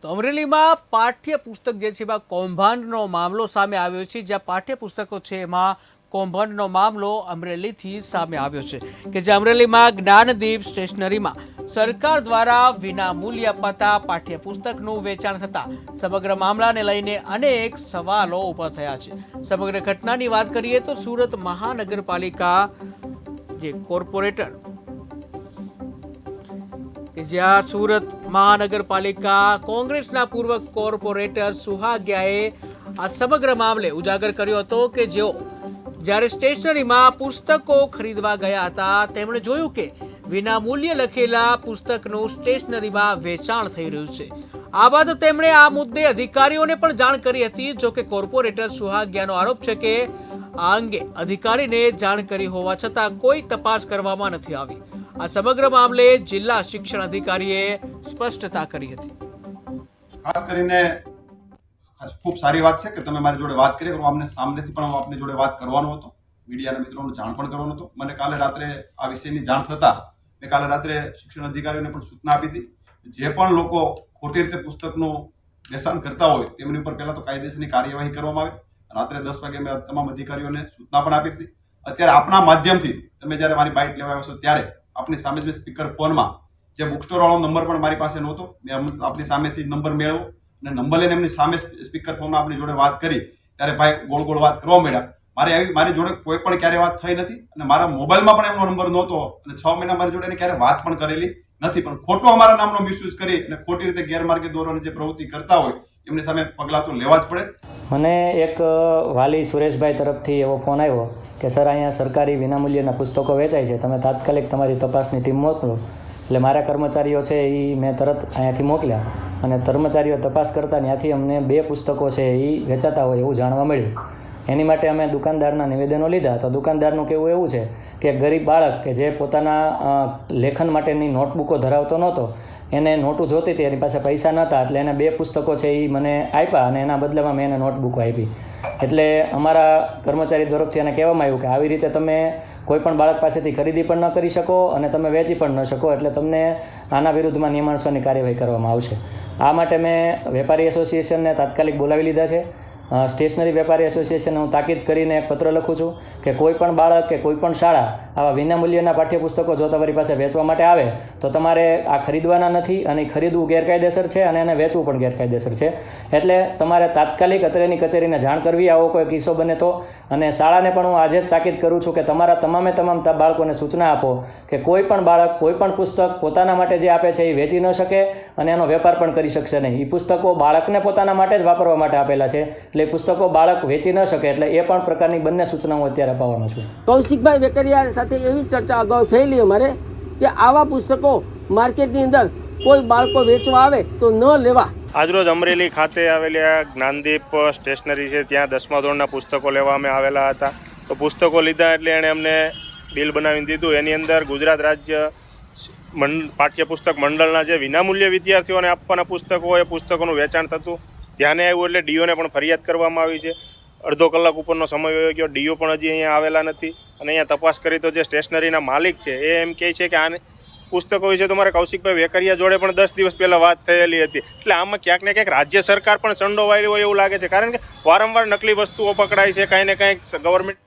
તો અમરેલીમાં પાઠ્યપુસ્તક જે છે એમાં કૌભાંડનો મામલો સામે આવ્યો છે। જ્યાં પાઠ્યપુસ્તકો છે એમાં કૌભાંડનો મામલો અમરેલીથી સામે આવ્યો છે કે જે અમરેલીમાં જ્ઞાનદીપ સ્ટેશનરીમાં સરકાર દ્વારા વિના મૂલ્યે અપાતા પાઠ્યપુસ્તકનું વેચાણ થતા સમગ્ર મામલાને લઈને અનેક સવાલો ઊભા થયા છે। સમગ્ર ઘટનાની વાત કરીએ તો સુરત મહાનગરપાલિકા જે કોર્પોરેટર જ્યાં સુરત મહાનગરપાલિકા કોંગ્રેસના પૂર્વ કોર્પોરેટર સુહાગિયાએ આ સમગ્ર મામલે ઉજાગર કર્યો હતો કે જેઓ જ્યારે સ્ટેશનરીમાં પુસ્તકો ખરીદવા ગયા હતા તેમણે જોયું કે વિના મૂલ્યે લખેલા પુસ્તકનું સ્ટેશનરીમાં વેચાણ થઈ રહ્યું છે। આ બાદ તેમણે આ મુદ્દે અધિકારીઓને પણ જાણ કરી હતી। જો કે કોર્પોરેટર સુહાગિયાનો આરોપ છે કે આ અંગે અધિકારીને જાણ કરી હોવા છતાં કોઈ તપાસ કરવામાં નથી આવી। આ સમગ્ર મામલે જિલ્લા શિક્ષણ અધિકારીએ સ્પષ્ટતા કરી હતી। ખાસ કરીને ખૂબ સારી વાત છે કે તમે મારી જોડે વાત કરી। અમને સામેથી પણ આપની જોડે વાત કરવાનો હતો, મીડિયાના મિત્રોને જાણ પણ કરવાનો હતો। મને કાલે રાત્રે આ વિષયની જાણ થતા મેં કાલે રાત્રે શિક્ષણ અધિકારીઓને પણ સૂચના આપી હતી। જે પણ લોકો ખોટી રીતે પુસ્તકનું વેચાણ કરતા હોય તેમની ઉપર પહેલા તો કાયદેસરની કાર્યવાહી કરવામાં આવે। રાત્રે 10 વાગે મેં તમામ અધિકારીઓને સૂચના પણ આપી હતી। અત્યારે આપના માધ્યમથી તમે જ્યારે મારી બાઇટ લેવા આવ્યો છો ત્યારે આપની સામે જ સ્પીકર ફોનમાં જે બુક સ્ટોર વાળો નંબર પણ મારી પાસે નહોતો, મેં આપની સામેથી નંબર મેળવ્યો અને નંબર લઈને એમની સામે સ્પીકર ફોનમાં આપની જોડે વાત કરી ત્યારે ભાઈ ગોળ ગોળ વાત કરવા માંડ્યા। મારી જોડે કોઈ પણ ક્યારે વાત થઈ નથી અને મારા મોબાઈલમાં પણ એમનો નંબર નહોતો અને 6 મહિના મારી જોડે ક્યારે વાત પણ કરેલી નથી। પણ ખોટો અમારા નામનો મિસયુઝ કરી અને ખોટી રીતે ગેરમાર્ગે દોરવાની જે પ્રવૃત્તિ કરતા હોય એમની સામે પગલાં તો લેવા જ પડે। મને એક વાલી સુરેશભાઈ તરફથી એવો ફોન આવ્યો કે સર અહીંયા સરકારી વિનામૂલ્યના પુસ્તકો વેચાય છે, તમે તાત્કાલિક તમારી તપાસની ટીમ મોકલો। એટલે મારા કર્મચારીઓ છે એ મેં તરત અહીંયાથી મોકલ્યા અને કર્મચારીઓ તપાસ કરતા ત્યાંથી અમને 2 પુસ્તકો છે એ વેચાતા હોય એવું જાણવા મળ્યું। એની માટે અમે દુકાનદારના નિવેદનો લીધા તો દુકાનદારનું કહેવું એવું છે કે ગરીબ બાળક કે જે પોતાના લેખન માટેની નોટબુકો ધરાવતો નહોતો, એને નોટું જોતી હતી, એની પાસે પૈસા નહોતા, એટલે એને 2 પુસ્તકો છે એ મને આપ્યા અને એના બદલામાં મેં એને નોટબુકો આપી। એટલે અમારા કર્મચારી તરફથી એને કહેવામાં આવ્યું કે આવી રીતે તમે કોઈ પણ બાળક પાસેથી ખરીદી પણ ન કરી શકો અને તમે વેચી પણ ન શકો, એટલે તમને આના વિરુદ્ધમાં નિયમાનુસારની કાર્યવાહી કરવામાં આવશે। આ માટે મેં વેપારી એસોસિએશનને તાત્કાલિક બોલાવી લીધા છે। સ્ટેશનરી વેપારી એસોસિએશનને હું તાકીદ કરીને એક પત્ર લખું છું કે કોઈ પણ બાળક કે કોઈ પણ શાળા આવા વિનામૂલ્યના પાઠ્યપુસ્તકો જો તમારી પાસે વેચવા માટે આવે તો તમારે આ ખરીદવાના નથી અને ખરીદવું ગેરકાયદેસર છે અને એને વેચવું પણ ગેરકાયદેસર છે। એટલે તમારે તાત્કાલિક અત્રેની કચેરીને જાણ કરવી આવો કોઈ કિસ્સો બને તો। અને શાળાને પણ હું આજે જ તાકીદ કરું છું કે તમારા તમામ બાળકોને સૂચના આપો કે કોઈ પણ બાળક કોઈ પણ પુસ્તક પોતાના માટે જે આપે છે એ વેચી ન શકે અને એનો વેપાર પણ કરી શકશે નહીં। એ પુસ્તકો બાળકને પોતાના માટે જ વાપરવા માટે આપેલા છે, એટલે પુસ્તકો બાળક વેચી ન શકે, એટલે એ પણ પ્રકારની બંને સૂચનાઓ અત્યારે અપાવવાનો છું। કૌશિકભાઈ વેકરિયા સાથે એવી ચર્ચા અગાઉ થયેલી અમારે કે આવા પુસ્તકો માર્કેટની અંદર કોઈ બાળકો વેચવા આવે તો ન લેવા। આજરોજ અમરેલી ખાતે આવેલી આ જ્ઞાનદીપ સ્ટેશનરી છે, ત્યાં 10મા ધોરણના પુસ્તકો લેવા અમે આવેલા હતા। તો પુસ્તકો લીધા એટલે એણે અમને બિલ બનાવીને દીધું। એની અંદર ગુજરાત રાજ્ય પાઠ્યપુસ્તક મંડળના જે વિનામૂલ્યે વિદ્યાર્થીઓને આપવાના પુસ્તકો હોય એ પુસ્તકોનું વેચાણ થતું ધ્યાને આવ્યું એટલે ડીઓને પણ ફરિયાદ કરવામાં આવી છે। અડધો કલાક ઉપરનો સમય વયો ગયો, ડીઓ પણ હજી અહીંયા આવેલા નથી અને અહીંયા તપાસ કરી તો જે સ્ટેશનરીના માલિક છે એ એમ કહે છે કે આને પુસ્તકો વિશે તમારે કૌશિકભાઈ વેકરિયા જોડે પણ 10 દિવસ પહેલાં વાત થયેલી હતી। એટલે આમાં ક્યાંક ને ક્યાંક રાજ્ય સરકાર પણ સંડોવાયેલી હોય એવું લાગે છે, કારણ કે વારંવાર નકલી વસ્તુઓ પકડાય છે, કાંઈ ને કાંઈક ગવર્મેન્ટ